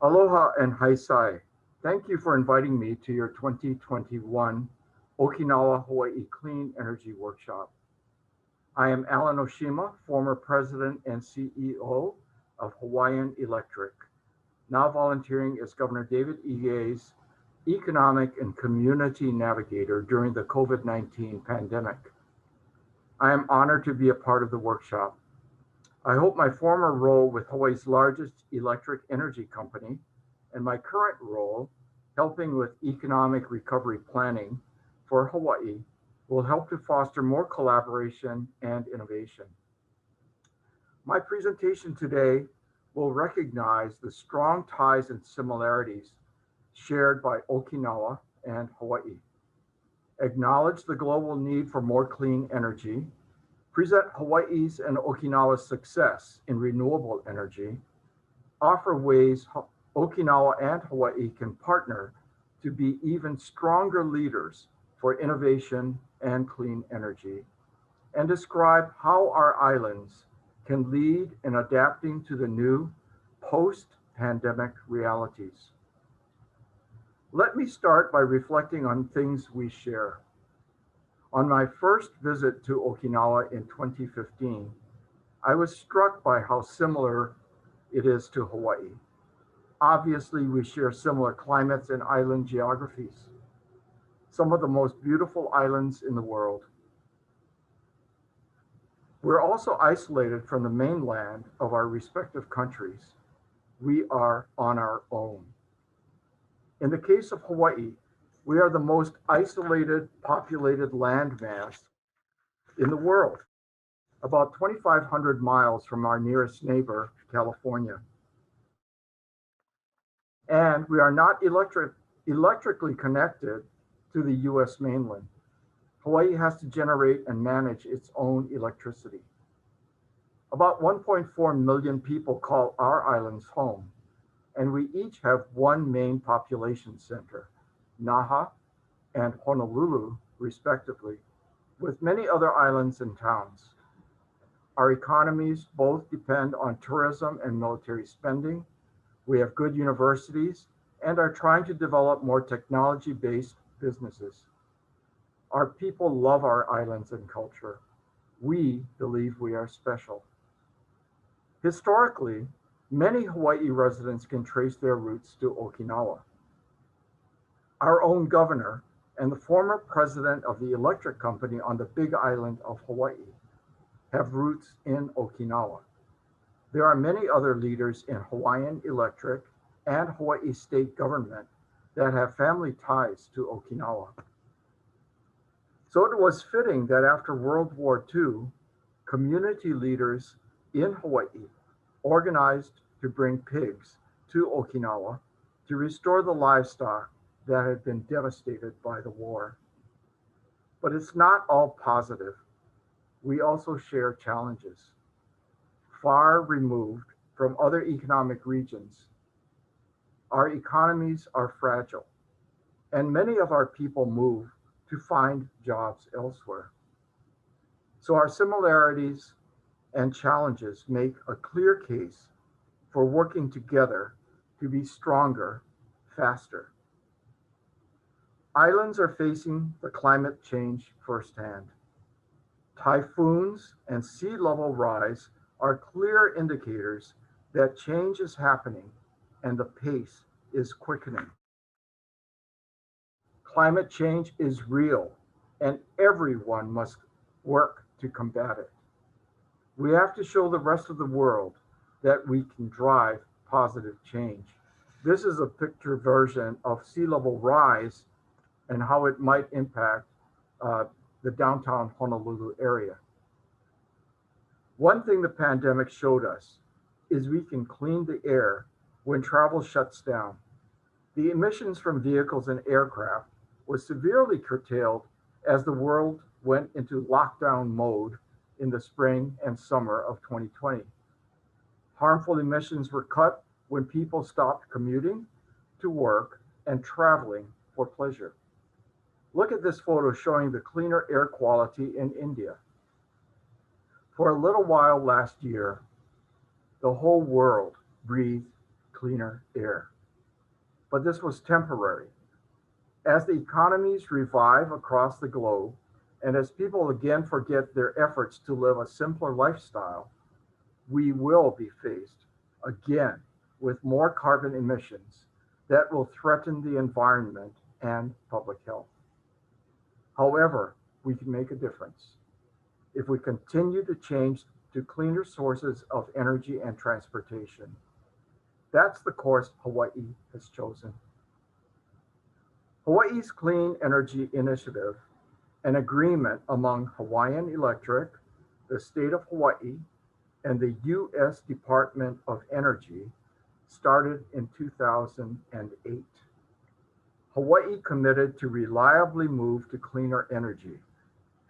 Aloha and Haisai. Thank you for inviting me to your 2021 Okinawa Hawaii Clean Energy Workshop. I am Alan Oshima, former president and CEO of Hawaiian Electric, now volunteering as Governor David Ige's economic and community navigator during the COVID-19 pandemic. I am honored to be a part of the workshop. I hope my former role with Hawaii's largest electric energy company and my current role helping with economic recovery planning for Hawaii will help to foster more collaboration and innovation. My presentation today will recognize the strong ties and similarities shared by Okinawa and Hawaii, acknowledge the global need for more clean energy, present Hawaii's and Okinawa's success in renewable energy, offer ways Okinawa and Hawaii can partner to be even stronger leaders for innovation and clean energy, and describe how our islands can lead in adapting to the new post-pandemic realities. Let me start by reflecting on things we share. On my first visit to Okinawa in 2015, I was struck by how similar it is to Hawaii. Obviously, we share similar climates and island geographies, some of the most beautiful islands in the world. We're also isolated from the mainland of our respective countries. We are on our own. In the case of Hawaii, we are the most isolated populated landmass in the world, about 2,500 miles from our nearest neighbor, California. And we are not electrically connected to the US mainland. Hawaii has to generate and manage its own electricity. About 1.4 million people call our islands home, and we each have one main population center, Naha and Honolulu, respectively, with many other islands and towns. Our economies both depend on tourism and military spending. We have good universities and are trying to develop more technology-based businesses. Our people love our islands and culture. We believe we are special. Historically, many Hawaii residents can trace their roots to Okinawa. Our own governor and the former president of the electric company on the Big Island of Hawaii have roots in Okinawa. There are many other leaders in Hawaiian Electric and Hawaii state government that have family ties to Okinawa. So it was fitting that after World War II, community leaders in Hawaii organized to bring pigs to Okinawa to restore the livestock that had been devastated by the war. But it's not all positive. We also share challenges. Far removed from other economic regions, our economies are fragile, and many of our people move to find jobs elsewhere. So our similarities and challenges make a clear case for working together to be stronger, faster. Islands are facing the climate change firsthand. Typhoons and sea level rise are clear indicators that change is happening and the pace is quickening. Climate change is real and everyone must work to combat it. We have to show the rest of the world that we can drive positive change. This is a picture version of sea level rise and how it might impact the downtown Honolulu area. One thing the pandemic showed us is we can clean the air when travel shuts down. The emissions from vehicles and aircraft was severely curtailed as the world went into lockdown mode in the spring and summer of 2020. Harmful emissions were cut when people stopped commuting to work and traveling for pleasure. Look at this photo showing the cleaner air quality in India. For a little while last year, the whole world breathed cleaner air. But this was temporary. As the economies revive across the globe, and as people again forget their efforts to live a simpler lifestyle, we will be faced again with more carbon emissions that will threaten the environment and public health. However, we can make a difference if we continue to change to cleaner sources of energy and transportation. That's the course Hawaii has chosen. Hawaii's Clean Energy Initiative, an agreement among Hawaiian Electric, the state of Hawaii, and the U.S. Department of Energy, started in 2008. Hawaii committed to reliably move to cleaner energy,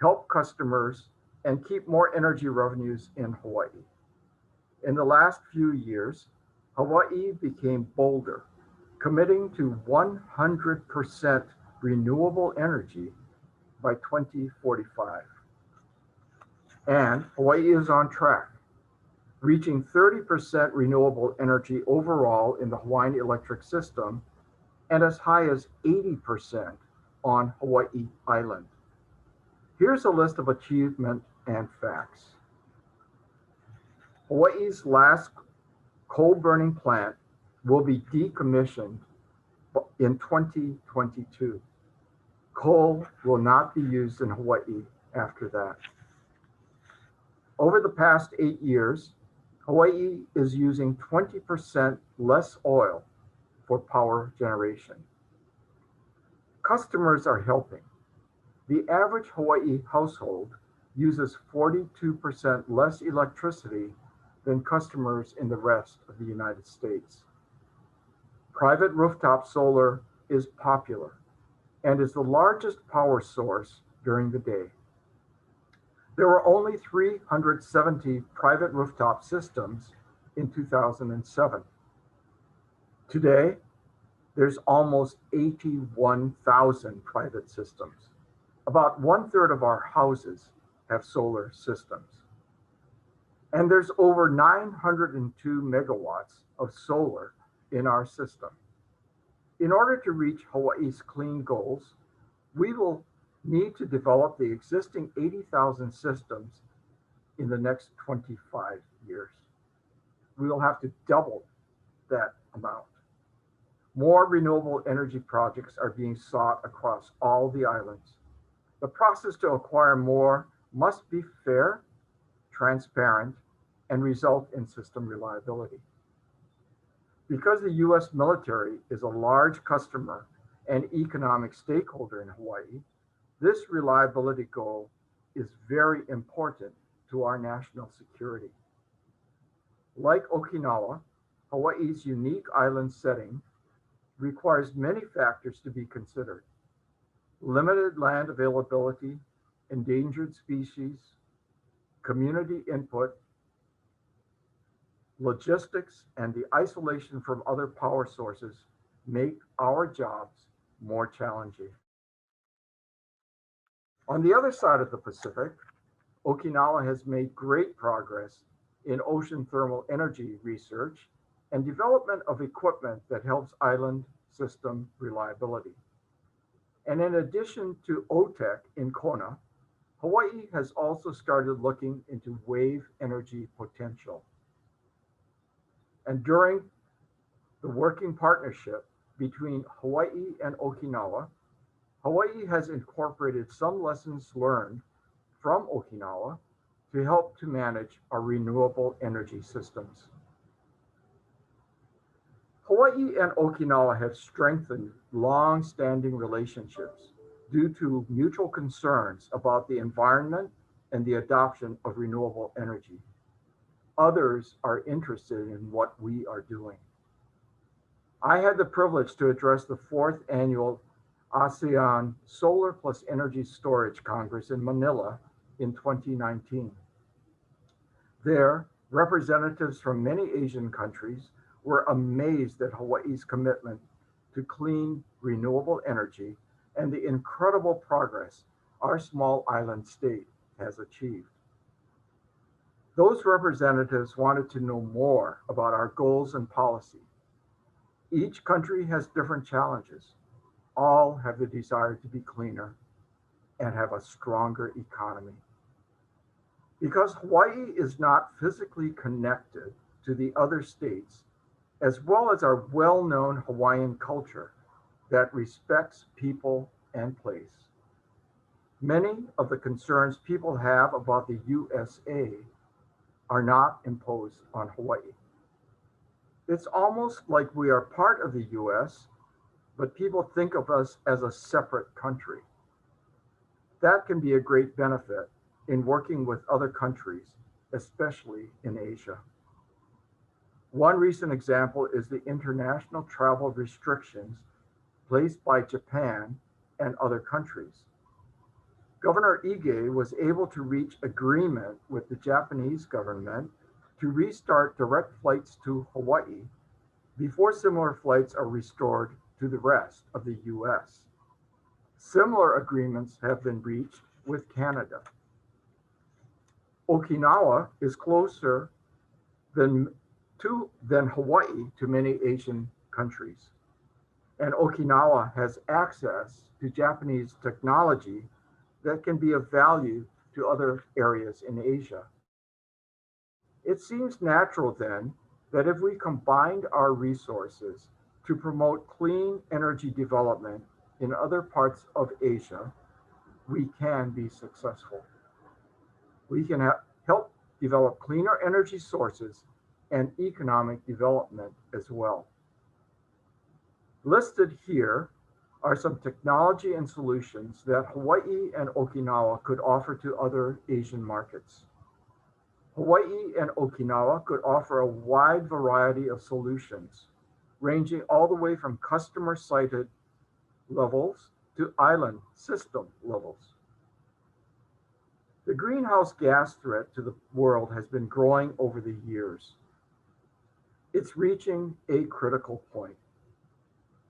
help customers, and keep more energy revenues in Hawaii. In the last few years, Hawaii became bolder, committing to 100% renewable energy by 2045. And Hawaii is on track, reaching 30% renewable energy overall in the Hawaiian electric system and as high as 80% on Hawaii Island. Here's a list of achievement and facts. Hawaii's last coal-burning plant will be decommissioned in 2022. Coal will not be used in Hawaii after that. Over the past 8 years, Hawaii is using 20% less oil for power generation. Customers are helping. The average Hawaii household uses 42% less electricity than customers in the rest of the United States. Private rooftop solar is popular and is the largest power source during the day. There were only 370 private rooftop systems in 2007. Today, there's almost 81,000 private systems. About 1/3 of our houses have solar systems. And there's over 902 megawatts of solar in our system. In order to reach Hawaii's clean goals, we will need to develop the existing 80,000 systems in the next 25 years. We will have to double that amount. More renewable energy projects are being sought across all the islands. The process to acquire more must be fair, transparent, and result in system reliability. Because the U.S. military is a large customer and economic stakeholder in Hawaii, this reliability goal is very important to our national security. Like Okinawa, Hawaii's unique island setting requires many factors to be considered. Limited land availability, endangered species, community input, logistics, and the isolation from other power sources make our jobs more challenging. On the other side of the Pacific, Okinawa has made great progress in ocean thermal energy research and development of equipment that helps island system reliability. And in addition to OTEC in Kona, Hawaii has also started looking into wave energy potential. And during the working partnership between Hawaii and Okinawa, Hawaii has incorporated some lessons learned from Okinawa to help to manage our renewable energy systems. Hawaii and Okinawa have strengthened long-standing relationships due to mutual concerns about the environment and the adoption of renewable energy. Others are interested in what we are doing. I had the privilege to address the 4th annual ASEAN Solar Plus Energy Storage Congress in Manila in 2019. There, representatives from many Asian countries were amazed at Hawaii's commitment to clean, renewable energy and the incredible progress our small island state has achieved. Those representatives wanted to know more about our goals and policy, Each country has different challenges. All have the desire to be cleaner and have a stronger economy. Because Hawaii is not physically connected to the other states, as well as our well known Hawaiian culture that respects people and place. Many of the concerns people have about the USA are not imposed on Hawaii. It's almost like we are part of the US, but people think of us as a separate country. That can be a great benefit in working with other countries, especially in Asia. One recent example is the international travel restrictions placed by Japan and other countries. Governor Ige was able to reach agreement with the Japanese government to restart direct flights to Hawaii before similar flights are restored to the rest of the US. Similar agreements have been reached with Canada. Okinawa is closer than, than Hawaii to many Asian countries, and Okinawa has access to Japanese technology that can be of value to other areas in Asia. It seems natural then that if we combined our resources to promote clean energy development in other parts of Asia, we can be successful. We can help develop cleaner energy sources and economic development as well. Listed here are some technology and solutions that Hawaii and Okinawa could offer to other Asian markets. Hawaii and Okinawa could offer a wide variety of solutions, ranging all the way from customer sited levels to island system levels. The greenhouse gas threat to the world has been growing over the years. It's reaching a critical point.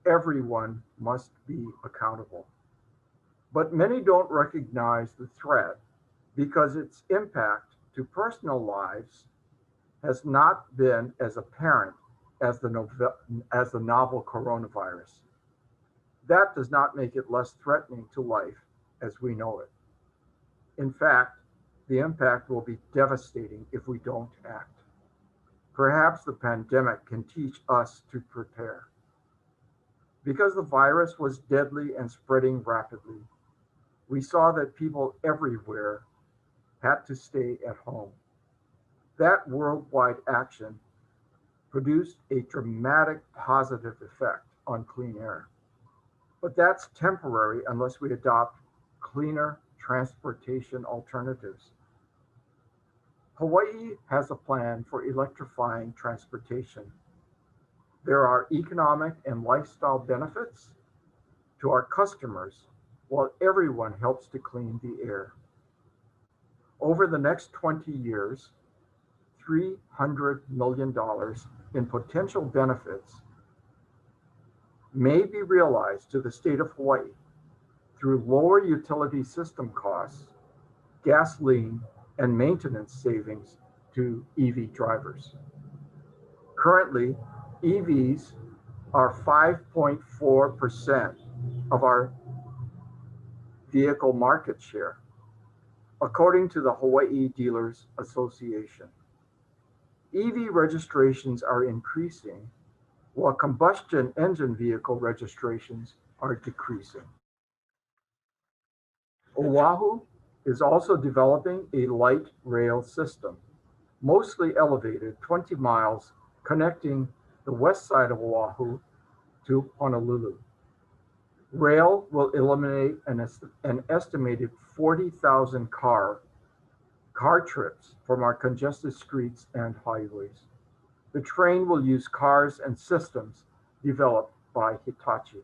Everyone must be accountable. But many don't recognize the threat because its impact to personal lives has not been as apparent as the novel coronavirus. That does not make it less threatening to life as we know it. In fact, the impact will be devastating if we don't act. Perhaps the pandemic can teach us to prepare. Because the virus was deadly and spreading rapidly, we saw that people everywhere had to stay at home. That worldwide action produced a dramatic positive effect on clean air. But that's temporary unless we adopt cleaner transportation alternatives. Hawaii has a plan for electrifying transportation. There are economic and lifestyle benefits to our customers while everyone helps to clean the air. Over the next 20 years, $300 million in potential benefits may be realized to the state of Hawaii through lower utility system costs, gasoline, and maintenance savings to EV drivers. Currently, EVs are 5.4% of our vehicle market share, according to the Hawaii Dealers Association. EV registrations are increasing, while combustion engine vehicle registrations are decreasing. Oahu is also developing a light rail system, mostly elevated 20 miles, connecting the west side of Oahu to Honolulu. Rail will eliminate an estimated 40,000 car trips from our congested streets and highways. The train will use cars and systems developed by Hitachi.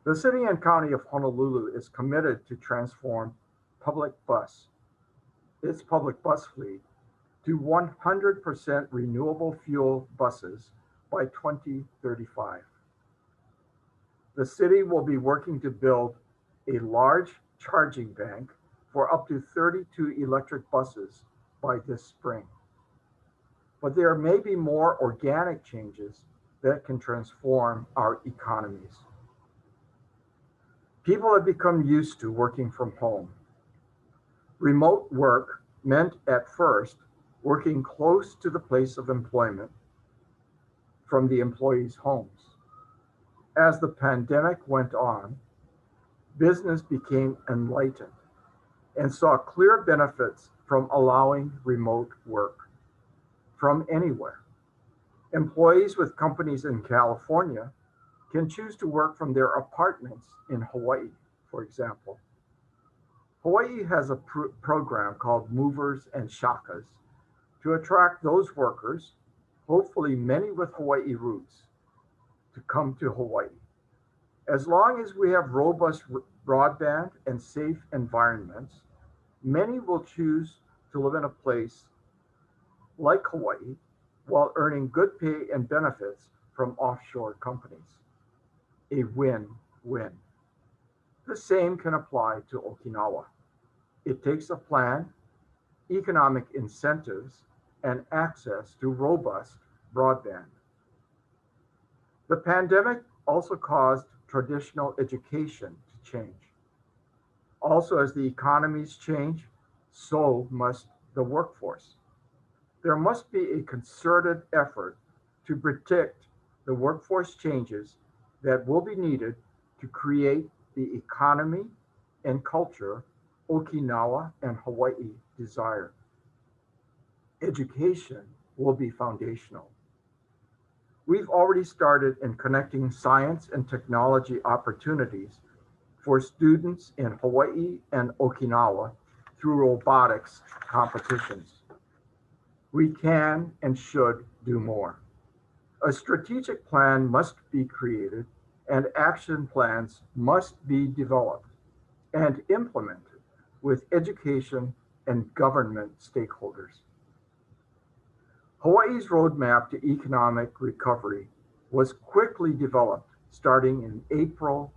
The City and County of Honolulu is committed to transform its public bus fleet to 100% renewable fuel buses by 2035. The city will be working to build a large charging bank for up to 32 electric buses by this spring. But there may be more organic changes that can transform our economies. People have become used to working from home. Remote work meant at first working close to the place of employment from the employees' homes. As the pandemic went on, business became enlightened and saw clear benefits from allowing remote work from anywhere. Employees with companies in California can choose to work from their apartments in Hawaii, for example. Hawaii has a program called Movers and Shakas to attract those workers, hopefully many with Hawaii roots, to come to Hawaii. As long as we have robust broadband and safe environments, many will choose to live in a place like Hawaii while earning good pay and benefits from offshore companies. A win-win. The same can apply to Okinawa. It takes a plan, economic incentives, and access to robust broadband. The pandemic also caused traditional education to change. Also, as the economies change, so must the workforce. There must be a concerted effort to predict the workforce changes that will be needed to create the economy and culture Okinawa and Hawaii desire. Education will be foundational. We've already started in connecting science and technology opportunities for students in Hawaii and Okinawa through robotics competitions. We can and should do more. A strategic plan must be created and action plans must be developed and implemented with education and government stakeholders. Hawaii's roadmap to economic recovery was quickly developed starting in April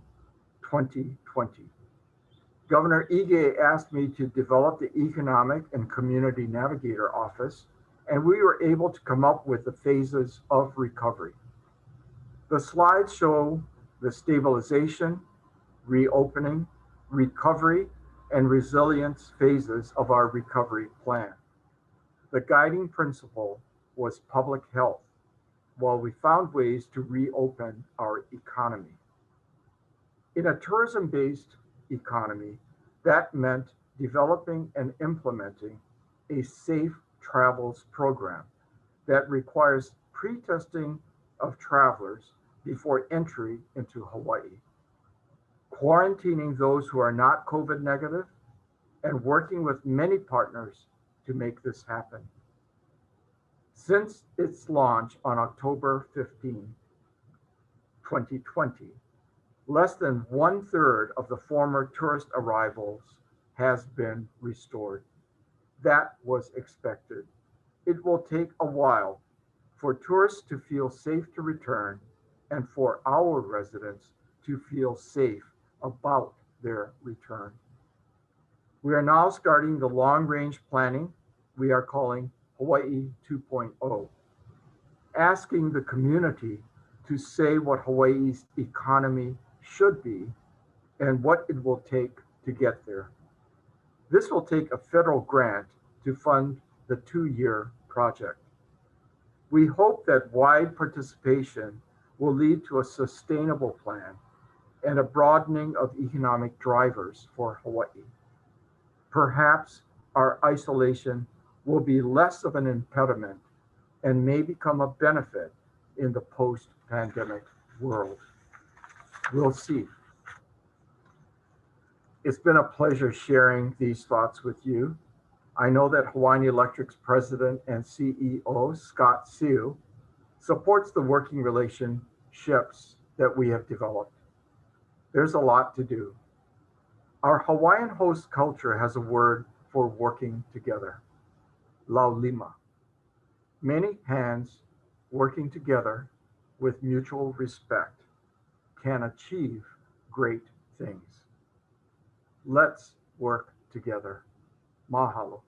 2020. Governor Ige asked me to develop the Economic and Community Navigator Office, and we were able to come up with the phases of recovery. The slides show the stabilization, reopening, recovery, and resilience phases of our recovery plan. The guiding principle was public health, while we found ways to reopen our economy. In a tourism-based economy, that meant developing and implementing a safe travels program that requires pre-testing of travelers before entry into Hawaii, quarantining those who are not COVID negative, and working with many partners to make this happen. Since its launch on October 15, 2020, less than 1/3 of the former tourist arrivals has been restored. That was expected. It will take a while for tourists to feel safe to return and for our residents to feel safe about their return. We are now starting the long-range planning we are calling Hawaii 2.0, asking the community to say what Hawaii's economy should be and what it will take to get there. This will take a federal grant to fund the 2-year project. We hope that wide participation will lead to a sustainable plan and a broadening of economic drivers for Hawaii. Perhaps our isolation will be less of an impediment and may become a benefit in the post-pandemic world. We'll see. It's been a pleasure sharing these thoughts with you. I know that Hawaiian Electric's president and CEO, Scott Seu, supports the working relationships that we have developed. There's a lot to do. Our Hawaiian host culture has a word for working together, laulima. Many hands working together with mutual respect can achieve great things. Let's work together. Mahalo.